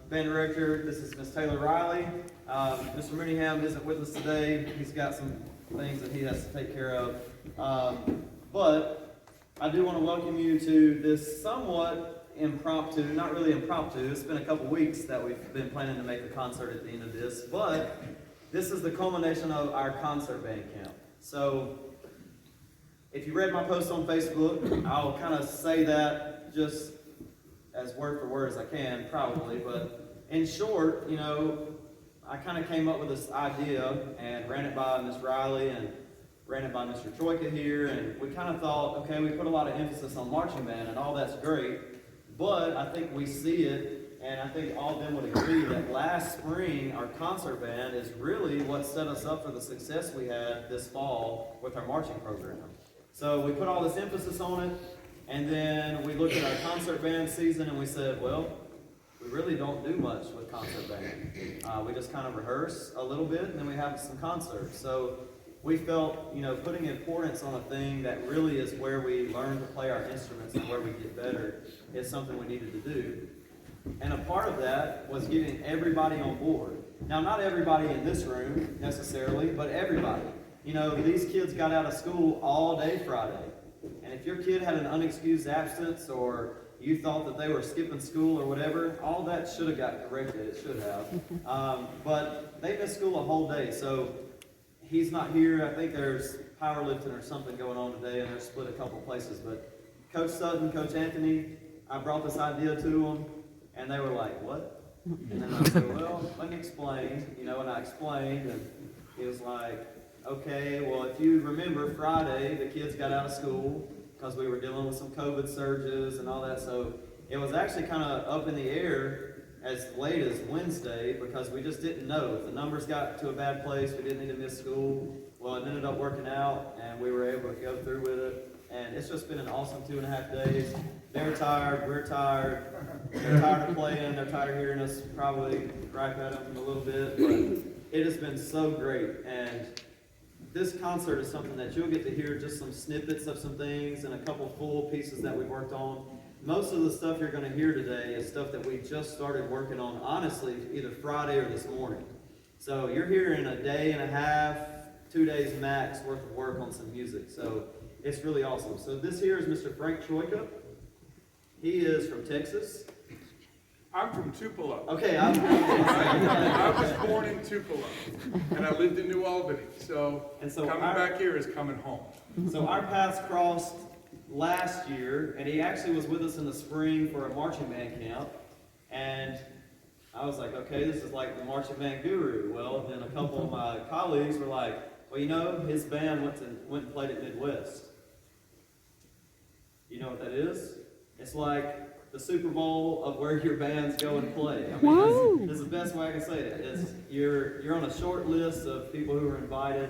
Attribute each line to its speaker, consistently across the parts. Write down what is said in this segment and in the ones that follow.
Speaker 1: Band director, this is Miss Taylor Riley. Mr. Mooneyham isn't with us today. He's got some things that he has to take care of. But I do want to welcome you to this somewhat impromptu, not really impromptu. It's been a couple weeks that we've been planning to make a concert at the end of this, but this is the culmination of our concert band camp. So if you read my post on Facebook, I'll kind of say that just as word for word as I can, probably, but in short, I kind of came up with this idea and ran it by Ms. Riley and ran it by Mr. Troika here, and we kind of thought, okay, we put a lot of emphasis on marching band, and all that's great, but I think we see it, and I think all of them would agree that last spring, our concert band is really what set us up for the success we had this fall with our marching program. So we put all this emphasis on it, and then we looked at our concert band season and we said, well, we really don't do much with concert band. We just kind of rehearse a little bit and then we have some concerts. So we felt, putting importance on a thing that really is where we learn to play our instruments and where we get better is something we needed to do. And a part of that was getting everybody on board. Now, not everybody in this room necessarily, but everybody. These kids got out of school all day Friday. And if your kid had an unexcused absence or you thought that they were skipping school or whatever, all that should have got corrected. It should have. But they missed school a whole day. So he's not here. I think there's powerlifting or something going on today, and they're split a couple places. But Coach Sutton, Coach Anthony, I brought this idea to them, and they were like, what? And then I said, well, let me explain. And I explained, and he was like, okay, well, if you remember Friday, the kids got out of school because we were dealing with some COVID surges and all that. So it was actually kind of up in the air as late as Wednesday because we just didn't know. If the numbers got to a bad place, we didn't need to miss school. Well, it ended up working out, and we were able to go through with it. And it's just been an awesome 2.5 days. They're tired, we're tired. They're tired of playing. They're tired of hearing us probably gripe at them a little bit. But it has been so great. And this concert is something that you'll get to hear just some snippets of some things and a couple full pieces that we worked on. Most of the stuff you're going to hear today is stuff that we just started working on, honestly, either Friday or this morning. So you're hearing a day and a half, 2 days max worth of work on some music. So it's really awesome. So this here is Mr. Frank Troika. He is from Texas.
Speaker 2: I'm from Tupelo.
Speaker 1: Okay,
Speaker 2: I was born in Tupelo, and I lived in New Albany. So coming back here is coming home.
Speaker 1: So our paths crossed last year, and he actually was with us in the spring for a marching band camp. And I was like, okay, this is like the marching band guru. Well, then a couple of my colleagues were like, well, his band went and played at Midwest. You know what that is? It's like the Super Bowl of where your bands go and play. I mean, this is the best way I can say it. You're on a short list of people who are invited,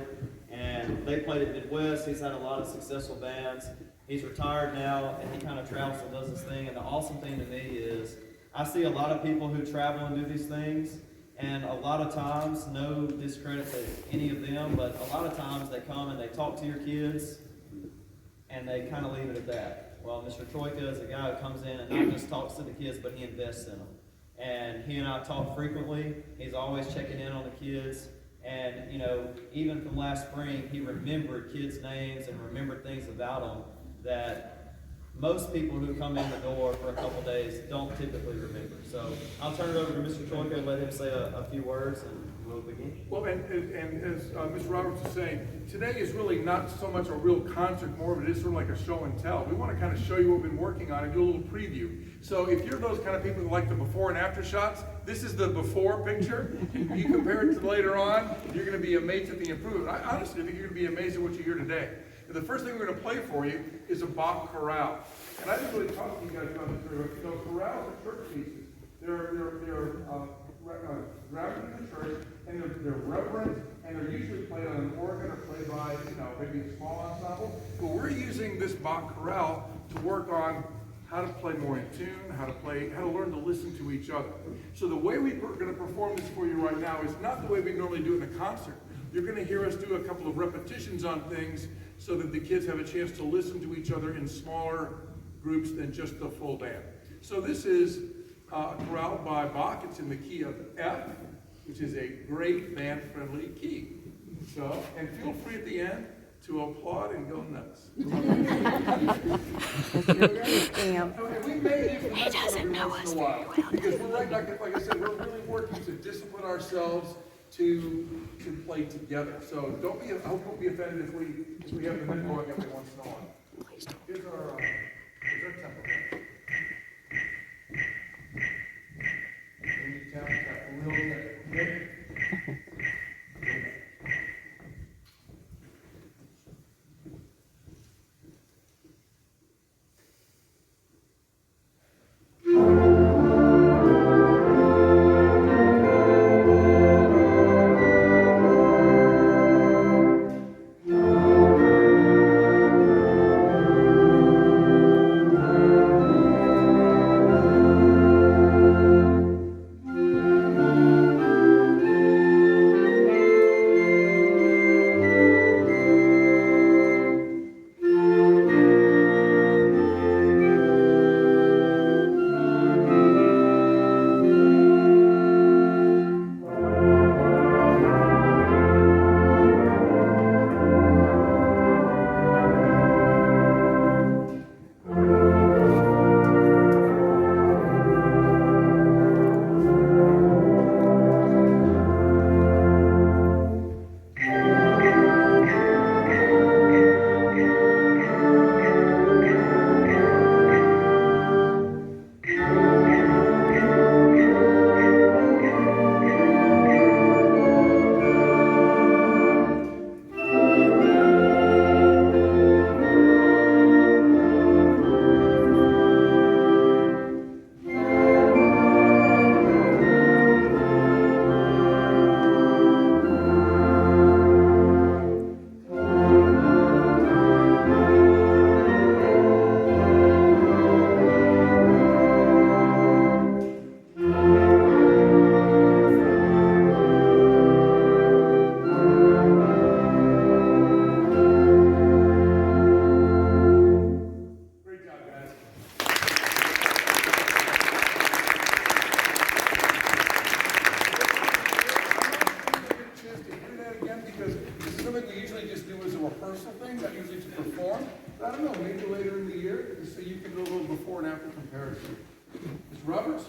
Speaker 1: and they played at Midwest. He's had a lot of successful bands. He's retired now, and he kind of travels and does this thing. And the awesome thing to me is I see a lot of people who travel and do these things, and a lot of times, no discredit to any of them, but a lot of times they come and they talk to your kids, and they kind of leave it at that. Well, Mr. Troika is a guy who comes in and not just talks to the kids, but he invests in them. And he and I talk frequently. He's always checking in on the kids. And, even from last spring, he remembered kids' names and remembered things about them that most people who come in the door for a couple days don't typically remember. So I'll turn it over to Mr. Troika and let him say a few words, and we'll begin.
Speaker 2: Well, and as Mr. Roberts was saying, today is really not so much a real concert, more of it is sort of like a show and tell. We want to kind of show you what we've been working on and do a little preview. So if you're those kind of people who like the before and after shots, this is the before picture. You compare it to later on, you're going to be amazed at the improvement. I honestly think you're going to be amazed at what you hear today. And the first thing we're going to play for you is a Bach chorale. And I didn't really talk to you guys about this very much. Chorales are church pieces. They're grounded in the church, and they're reverent, and they're usually played on an organ or played by, maybe a small ensemble. But we're using this Bach chorale to work on how to play more in tune, how to learn to listen to each other. So the way we're going to perform this for you right now is not the way we normally do it in a concert. You're going to hear us do a couple of repetitions on things so that the kids have a chance to listen to each other in smaller groups than just the full band. So this is chorale by Bach. It's in the key of F, which is a great band-friendly key. So, and feel free at the end to applaud and go nuts. Okay, we may use the next one every once in a while, because we're right back, like I said, we're really working to discipline ourselves to play together. So don't be, I hope you won't be offended if we have the men going every once in a while. Here's our tempo. We need tap, real tight, okay? Rehearsal thing, not usually to perform, but I don't know, maybe later in the year, just so you can do a little before and after comparison. Mr. Roberts?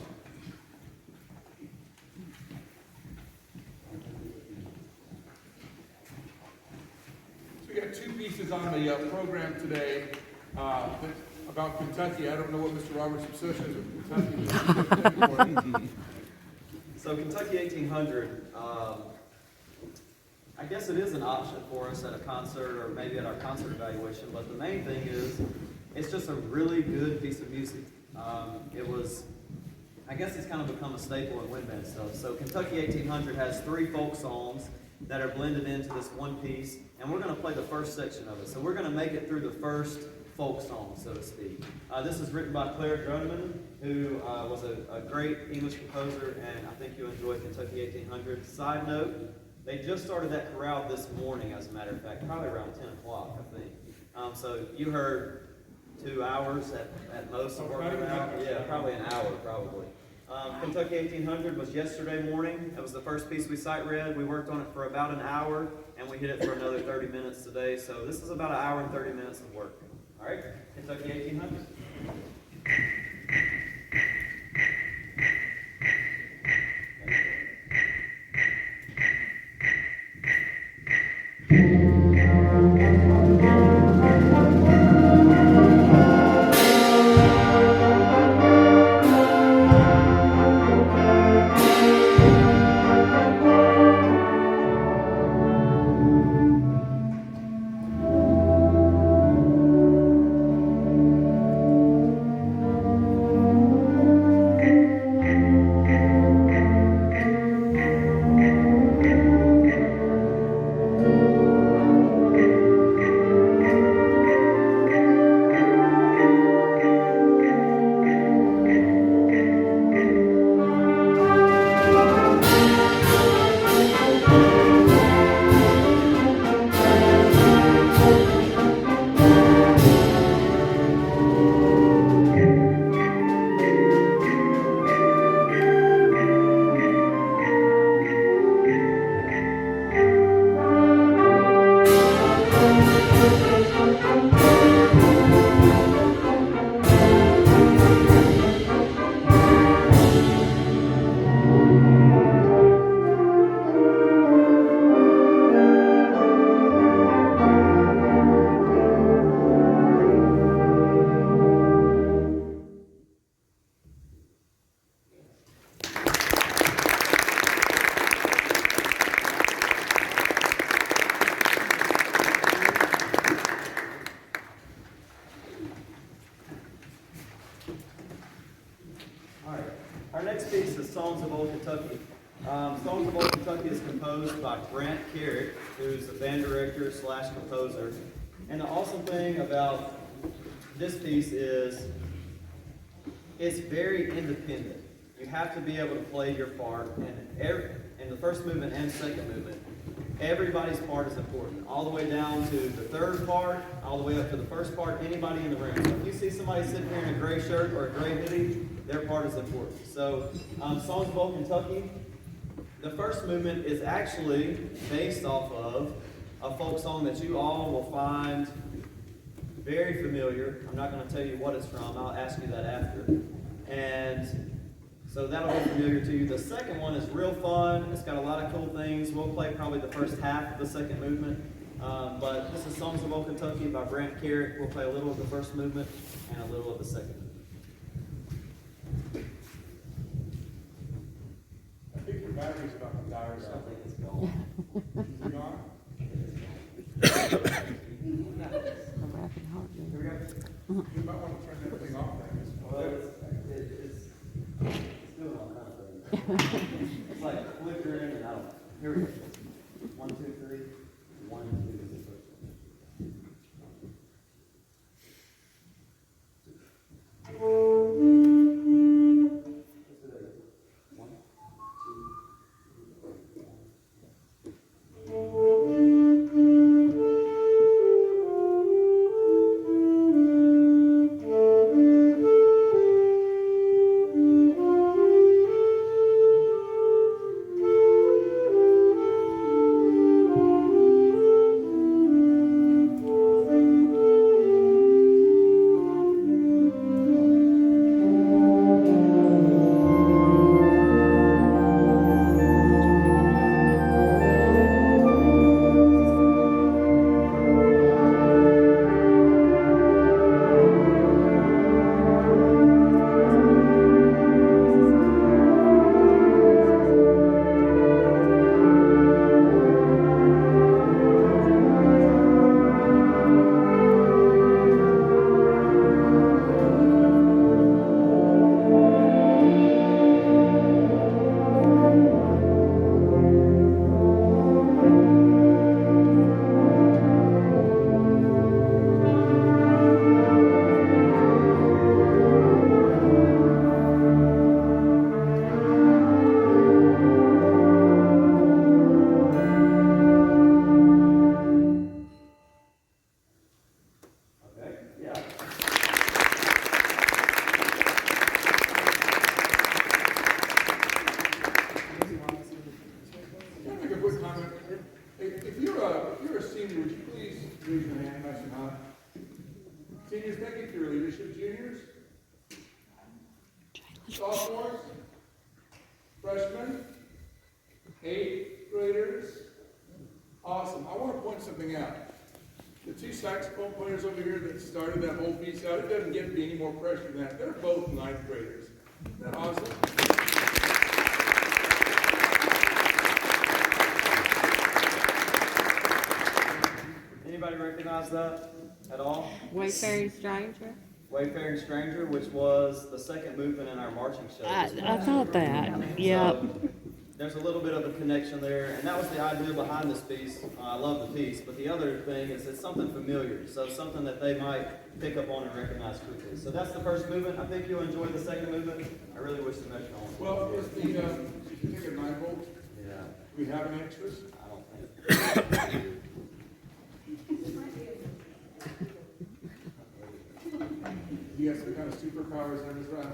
Speaker 2: So we got two pieces on the program today about Kentucky. I don't know what Mr. Roberts' obsession is with Kentucky.
Speaker 1: So Kentucky 1800, I guess it is an option for us at a concert or maybe at our concert evaluation, but the main thing is it's just a really good piece of music. I guess it's kind of become a staple in wind band stuff. So Kentucky 1800 has 3 folk songs that are blended into this one piece, and we're going to play the first section of it. So we're going to make it through the first folk song, so to speak. This is written by Claire Droneman, who was a great English composer, and I think you'll enjoy Kentucky 1800. Side note, they just started that chorale this morning, as a matter of fact, probably around 10 o'clock, I think. So you heard 2 hours at most of working out. Yeah, probably an hour, probably. Kentucky 1800 was yesterday morning. That was the first piece we sight read. We worked on it for about an hour, and we hit it for another 30 minutes today. So this is about an hour and 30 minutes of work. All right, Kentucky 1800. piece is Songs of Old Kentucky. Songs of Old Kentucky is composed by Grant Carrick, who's the band director slash composer. And the awesome thing about this piece is it's very independent. You have to be able to play your part, and in the first movement and second movement, everybody's part is important. All the way down to the third part, all the way up to the first part, anybody in the room. So if you see somebody sitting here in a gray shirt or a gray hoodie, their part is important. So, Songs of Old Kentucky, the first movement is actually based off of a folk song that you all will find very familiar. I'm not going to tell you what it's from. I'll ask you that after. And so that'll be familiar to you. The second one is real fun. It's got a lot of cool things. We'll play probably the first half of the second movement. But this is Songs of Old Kentucky by Grant Carrick. We'll play a little of the first movement and a little of the second movement.
Speaker 2: I think your battery's about to die or something.
Speaker 1: It's gone.
Speaker 2: Is it gone?
Speaker 3: A rapid heartbeat.
Speaker 1: Here we go.
Speaker 2: You might want to turn that thing off then.
Speaker 1: Well, it's doing all kinds of things. It's like flickering and out. Here we go. 1, 2, 3. 1, 2, 3.
Speaker 2: Seniors, thank you for your leadership. Juniors? Sophomores? Freshmen? 8th graders? Awesome. I want to point something out. The 2 saxophone players over here that started that whole piece out, it doesn't get any more pressure than that. They're both 9th graders. Isn't that awesome?
Speaker 1: Anybody recognize that at all?
Speaker 3: Wayfaring Stranger?
Speaker 1: Wayfaring Stranger, which was the second movement in our marching show.
Speaker 3: I thought that, yep.
Speaker 1: So, there's a little bit of a connection there, and that was the idea behind this piece. I love the piece, but the other thing is it's something familiar, so something that they might pick up on and recognize quickly. So that's the first movement. I think you'll enjoy the second movement. I really wish the metronome was.
Speaker 2: Well, is the, did you take a 9-volt?
Speaker 1: Yeah,
Speaker 2: Do we have an extras?
Speaker 1: I don't think.
Speaker 2: You got some kind of superpowers in his run.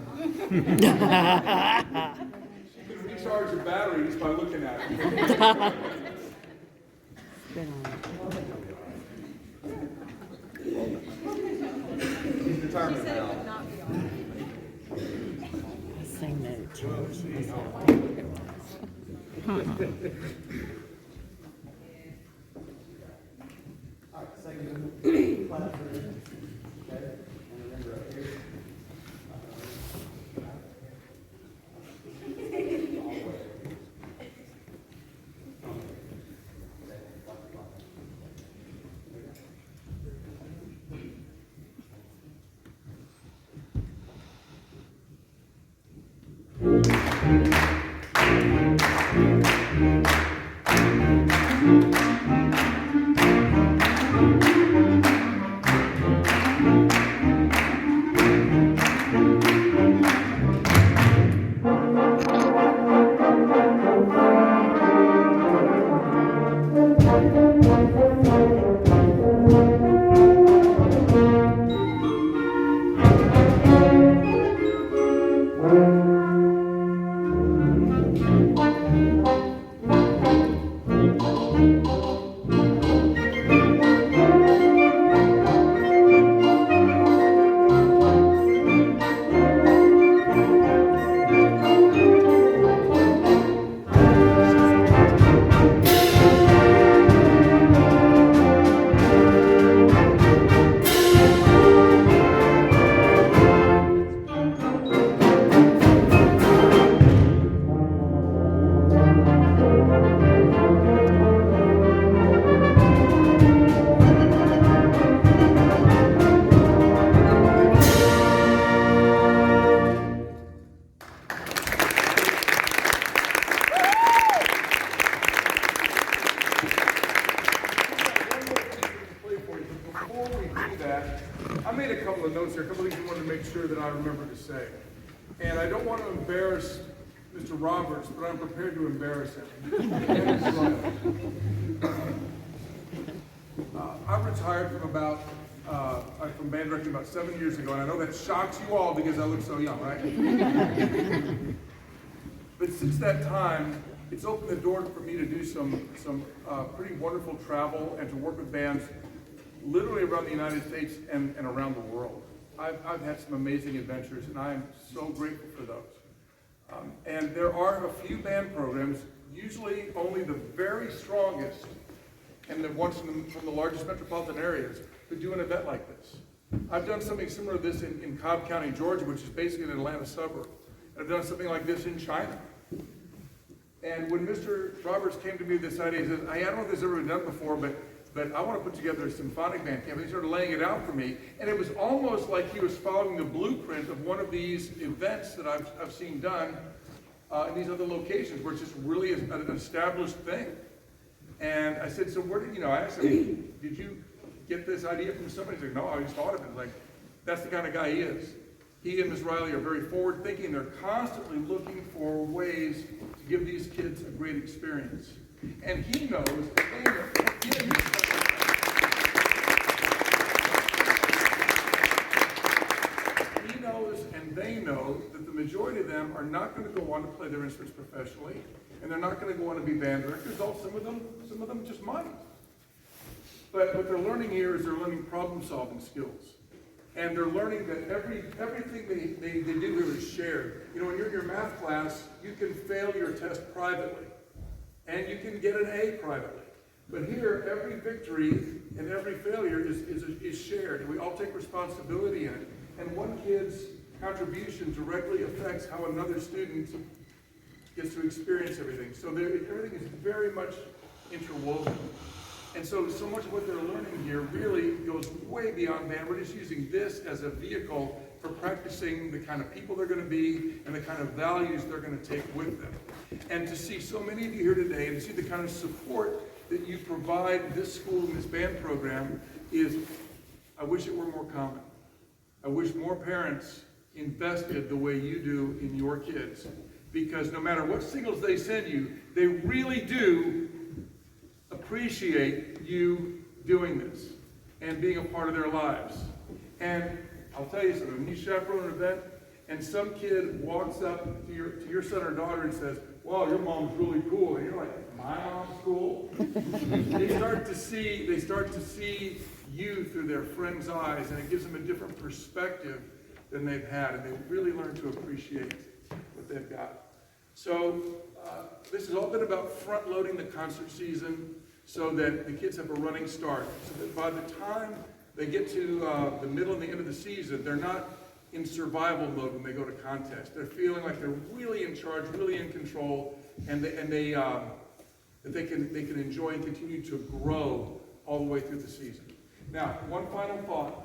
Speaker 2: You can recharge your battery just by looking at it.
Speaker 3: Good on
Speaker 1: He's determined now.
Speaker 3: I sing that too.
Speaker 1: All right, second movement. Clap for it. Okay, and remember up here. All the way.
Speaker 2: sure that I remember to say. And I don't want to embarrass Mr. Roberts, but I'm prepared to embarrass him. I retired from band directing about 7 years ago, and I know that shocks you all because I look so young, right? But since that time, it's opened the door for me to do some pretty wonderful travel and to work with bands literally around the United States and around the world. I've had some amazing adventures, and I am so grateful for those. And there are a few band programs, usually only the very strongest and the ones from the largest metropolitan areas, that do an event like this. I've done something similar to this in Cobb County, Georgia, which is basically an Atlanta suburb. And I've done something like this in China. And when Mr. Roberts came to me with this idea, he said, I don't know if this has ever been done before, but I want to put together a symphonic band camp. And he started laying it out for me. And it was almost like he was following the blueprint of one of these events that I've seen done in these other locations, where it's just really an established thing. And I said, so where did, I asked him, did you get this idea from somebody? He's like, no, I just thought of it. Like, that's the kind of guy he is. He and Ms. Riley are very forward-thinking. They're constantly looking for ways to give these kids a great experience. And he knows, he knows and they know that the majority of them are not going to go on to play their instruments professionally, and they're not going to go on to be band directors. Some of them just might. But what they're learning here is they're learning problem-solving skills. And they're learning that everything they do here is shared. When you're in your math class, you can fail your test privately. And you can get an A privately. But here, every victory and every failure is shared. And we all take responsibility in it. And one kid's contribution directly affects how another student gets to experience everything. So everything is very much interwoven. And so much of what they're learning here really goes way beyond band. We're just using this as a vehicle for practicing the kind of people they're going to be and the kind of values they're going to take with them. And to see so many of you here today and to see the kind of support that you provide this school and this band program I wish it were more common. I wish more parents invested the way you do in your kids. Because no matter what signals they send you, they really do appreciate you doing this and being a part of their lives. And I'll tell you something, when you chaperone an event and some kid walks up to your son or daughter and says, wow, your mom's really cool, and you're like, my mom's cool? They start to see you through their friend's eyes, and it gives them a different perspective than they've had, and they really learn to appreciate what they've got. So this has all been about front-loading the concert season so that the kids have a running start, so that by the time they get to the middle and the end of the season, they're not in survival mode when they go to contest. They're feeling like they're really in charge, really in control, and that they can enjoy and continue to grow all the way through the season. Now, one final thought,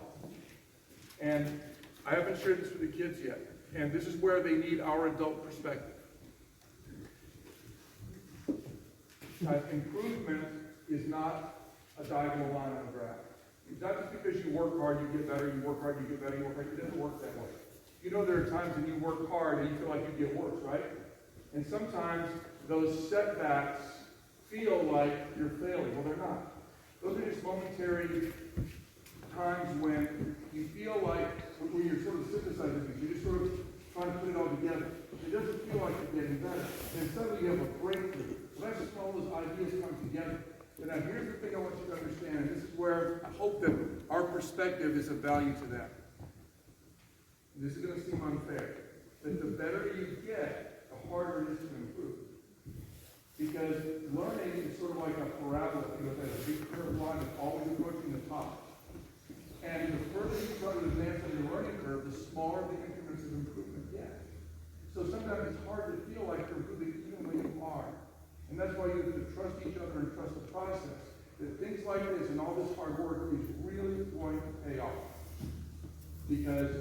Speaker 2: and I haven't shared this with the kids yet, and this is where they need our adult perspective. Improvement is not a diagonal line on a graph. It's not just because you work hard, you get better, you work hard, you get better, you work hard. It doesn't work that way. There are times when you work hard and you feel like you get worse, right? And sometimes those setbacks feel like you're failing. Well, they're not. Those are just momentary times when you feel like, when you're sort of synthesizing things, you're just sort of trying to put it all together. It doesn't feel like you're getting better. And suddenly you have a breakthrough. Well, that's just all those ideas come together. But now here's the thing I want you to understand, and this is where I hope that our perspective is of value to them. And this is going to seem unfair, that the better you get, the harder it is to improve. Because learning is sort of like a parabola, there's a big curved line that's always approaching the top. And the further you try to advance on your learning curve, the smaller the increments of improvement get. So sometimes it's hard to feel like you're improving even when you are. And that's why you have to trust each other and trust the process. That things like this and all this hard work is really going to pay off. Because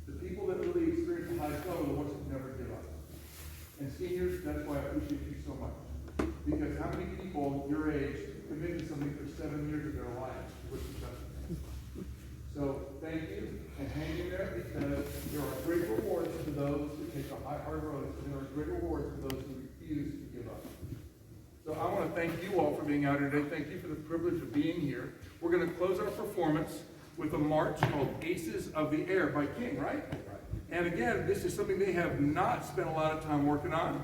Speaker 2: the people that really experience the highest level are the ones that never give up. And seniors, that's why I appreciate you so much. Because how many people your age commit to something for 7 years of their lives, which is nothing. So So thank you, and hang in there, because there are great rewards to those who take the hard road, and there are great rewards to those who refuse to give up. So I want to thank you all for being out here today. Thank you for the privilege of being here. We're going to close our performance with a march called Aces of the Air by King, right? And again, this is something they have not spent a lot of time working on,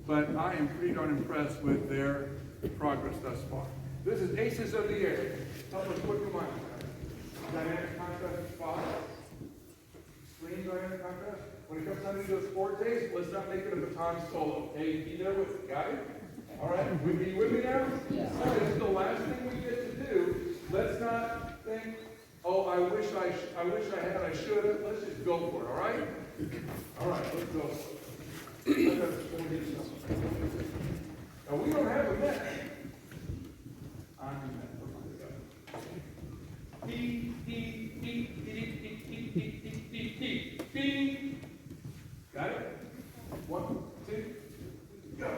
Speaker 2: but I am pretty darn impressed with their progress thus far. This is Aces of the Air. Help us put your mind on that. Dynamic contrast spot. Extreme dynamic contrast. When it comes time to do a sport days, let's not make it a baton solo. Okay, be there with it, got it? All right, are you with me now? Yeah. All right, this is the last thing we get to do. Let's not think, oh, I wish I had, I should have. Let's just go for it, all right? All right, let's go. Now, we don't have a net. I'm in that. Got it? 1, 2, go.